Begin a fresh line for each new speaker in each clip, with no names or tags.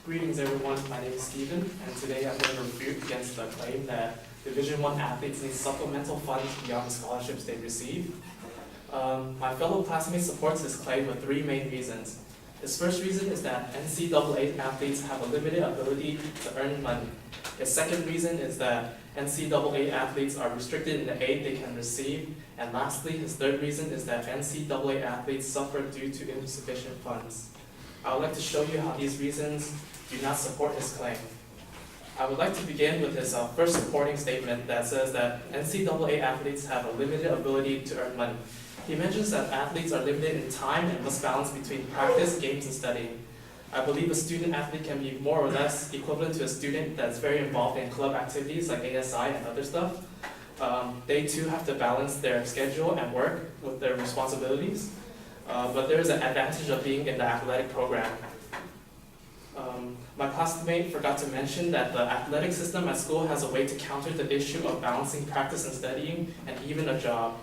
Greetings everyone, my name is Steven, and today I'm going to refute against the claim that Division I athletes need supplemental funds beyond the scholarships they receive. My fellow classmate supports this claim with three main reasons. His first reason is that NCAA athletes have a limited ability to earn money. His second reason is that NCAA athletes are restricted in the aid they can receive. And lastly, his third reason is that NCAA athletes suffer due to insufficient funds. I would like to show you how these reasons do not support his claim. I would like to begin with his first supporting statement that says that NCAA athletes have a limited ability to earn money. He mentions that athletes are limited in time and must balance between practice, games, and studying. I believe a student athlete can be more or less equivalent to a student that's very involved in club activities like ASI and other stuff. They too have to balance their schedule and work with their responsibilities. But there is an advantage of being in the athletic program. My classmate forgot to mention that the athletic system at school has a way to counter the issue of balancing practice and studying and even a job.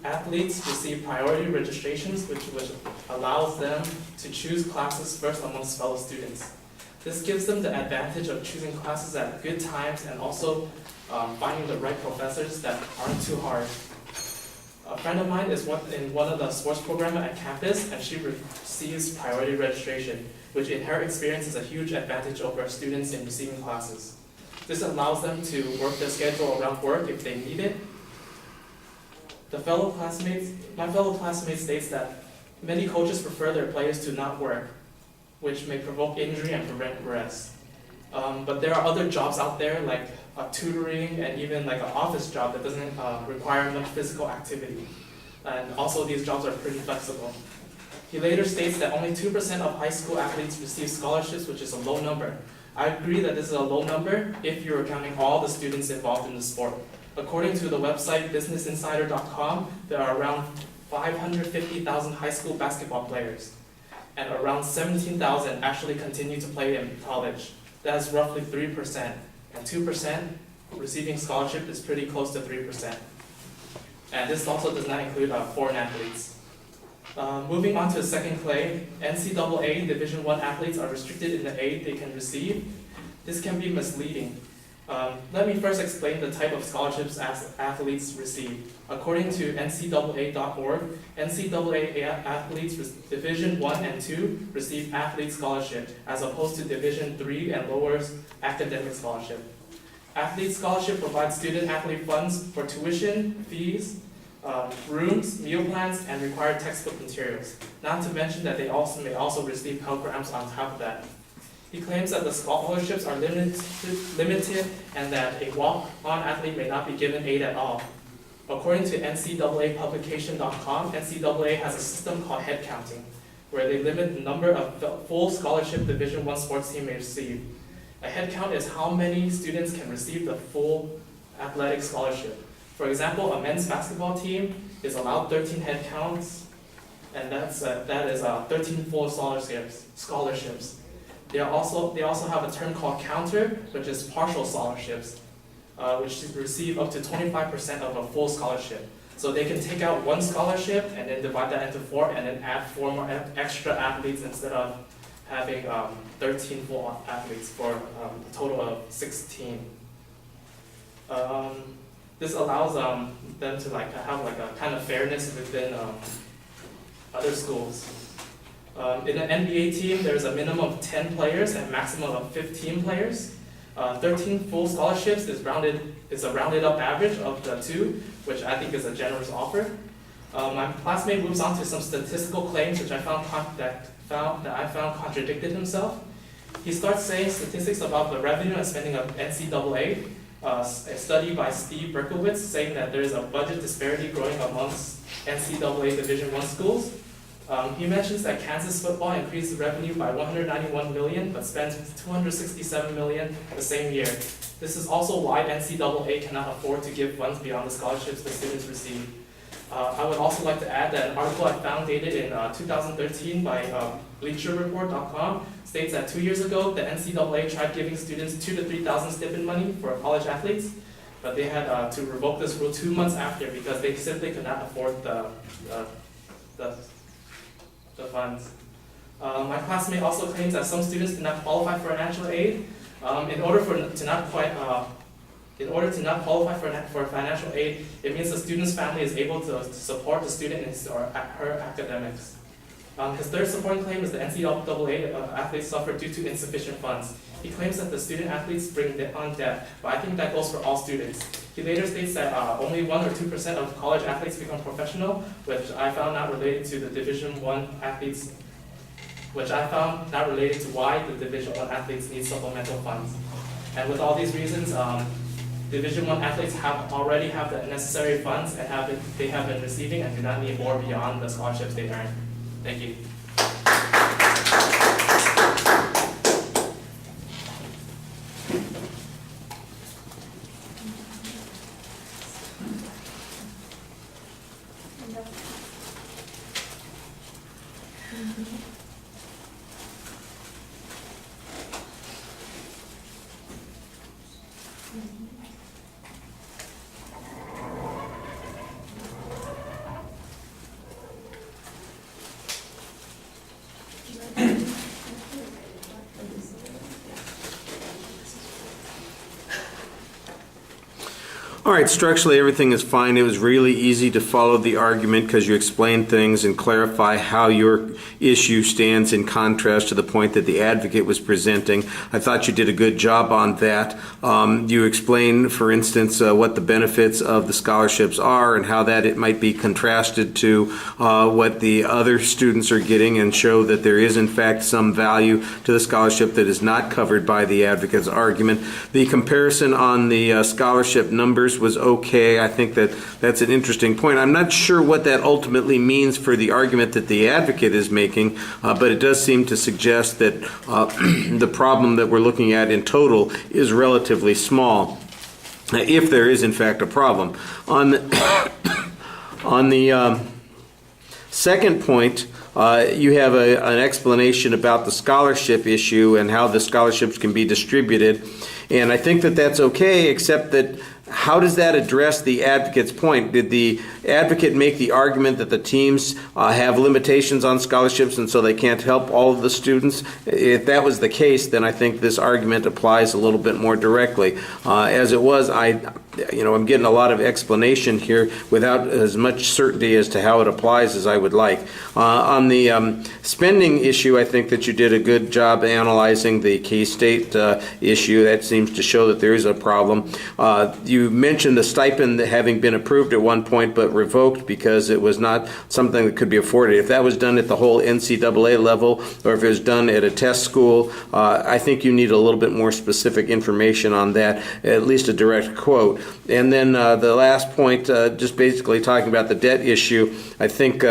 Athletes receive priority registrations, which allows them to choose classes first amongst fellow students. This gives them the advantage of choosing classes at good times and also finding the right professors that aren't too hard. A friend of mine is in one of the sports programs at campus, and she receives priority registration, which in her experience is a huge advantage over students in receiving classes. This allows them to work their schedule around work if they need it. My fellow classmate states that many coaches prefer their players to not work, which may provoke injury and prevent rest. But there are other jobs out there like tutoring and even like an office job that doesn't require much physical activity. And also these jobs are pretty flexible. He later states that only 2% of high school athletes receive scholarships, which is a low number. I agree that this is a low number if you're counting all the students involved in the sport. According to the website businessinsider.com, there are around 550,000 high school basketball players, and around 17,000 actually continue to play in college. That's roughly 3%, and 2% receiving scholarship is pretty close to 3%. And this also does not include foreign athletes. Moving on to the second claim, NCAA Division I athletes are restricted in the aid they can receive. This can be misleading. Let me first explain the type of scholarships athletes receive. According to NCAA.org, NCAA athletes Division I and II receive athlete scholarship, as opposed to Division III and lower's academic scholarship. Athlete scholarship provides student-athlete funds for tuition, fees, rooms, meal plans, and required textbook materials. Not to mention that they may also receive Pell Grants on top of that. He claims that the scholarships are limited and that a walk-on athlete may not be given aid at all. According to NCAApublication.com, NCAA has a system called head counting, where they limit the number of full scholarship Division I sports team may receive. A head count is how many students can receive the full athletic scholarship. For example, a men's basketball team is allowed 13 head counts, and that is 13 full scholarships. They also have a term called counter, which is partial scholarships, which receive up to 25% of a full scholarship. So they can take out one scholarship and then divide that into 4 and then add 4 more extra athletes instead of having 13 full athletes for a total of 16. This allows them to have a kind of fairness within other schools. In an NBA team, there's a minimum of 10 players and a maximum of 15 players. 13 full scholarships is a rounded up average of the two, which I think is a generous offer. My classmate moves on to some statistical claims which I found contradicted himself. He starts saying statistics about the revenue and spending of NCAA. A study by Steve Berkowitz saying that there is a budget disparity growing amongst NCAA Division I schools. He mentions that Kansas football increased revenue by $191 million, but spends $267 million the same year. This is also why NCAA cannot afford to give funds beyond the scholarships the students receive. I would also like to add that an article I found dated in 2013 by BleacherReport.com states that 2 years ago, the NCAA tried giving students $2,000 to $3,000 stipend money for college athletes, but they had to revoke this rule 2 months after because they simply could not afford the funds. My classmate also claims that some students did not qualify for financial aid. In order to not qualify for financial aid, it means the student's family is able to support the student in his or her academics. His third supporting claim is the NCAA athletes suffer due to insufficient funds. He claims that the student athletes bring on debt, but I think that goes for all students. He later states that only 1 or 2% of college athletes become professional, which I found not related to the Division I athletes, which I found not related to why the Division I athletes need supplemental funds. And with all these reasons, Division I athletes already have the necessary funds and they have been receiving and do not need more beyond the scholarships they earn. Thank you.
All right, structurally everything is fine. It was really easy to follow the argument because you explain things and clarify how your issue stands in contrast to the point that the advocate was presenting. I thought you did a good job on that. You explained, for instance, what the benefits of the scholarships are and how that it might be contrasted to what the other students are getting, and show that there is in fact some value to the scholarship that is not covered by the advocate's argument. The comparison on the scholarship numbers was okay. I think that that's an interesting point. I'm not sure what that ultimately means for the argument that the advocate is making, but it does seem to suggest that the problem that we're looking at in total is relatively small, if there is in fact a problem. On the second point, you have an explanation about the scholarship issue and how the scholarships can be distributed, and I think that that's okay, except that how does that address the advocate's point? Did the advocate make the argument that the teams have limitations on scholarships and so they can't help all of the students? If that was the case, then I think this argument applies a little bit more directly. As it was, I'm getting a lot of explanation here without as much certainty as to how it applies as I would like. On the spending issue, I think that you did a good job analyzing the K-State issue. That seems to show that there is a problem. You mentioned the stipend having been approved at one point but revoked because it was not something that could be afforded. If that was done at the whole NCAA level, or if it was done at a test school, I think you need a little bit more specific information on that, at least a direct quote. And then the last point, just basically talking about the debt issue, I think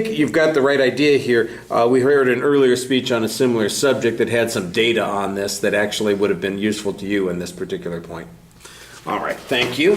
you've got the right idea here. We heard an earlier speech on a similar subject that had some data on this that actually would have been useful to you in this particular point. All right, thank you.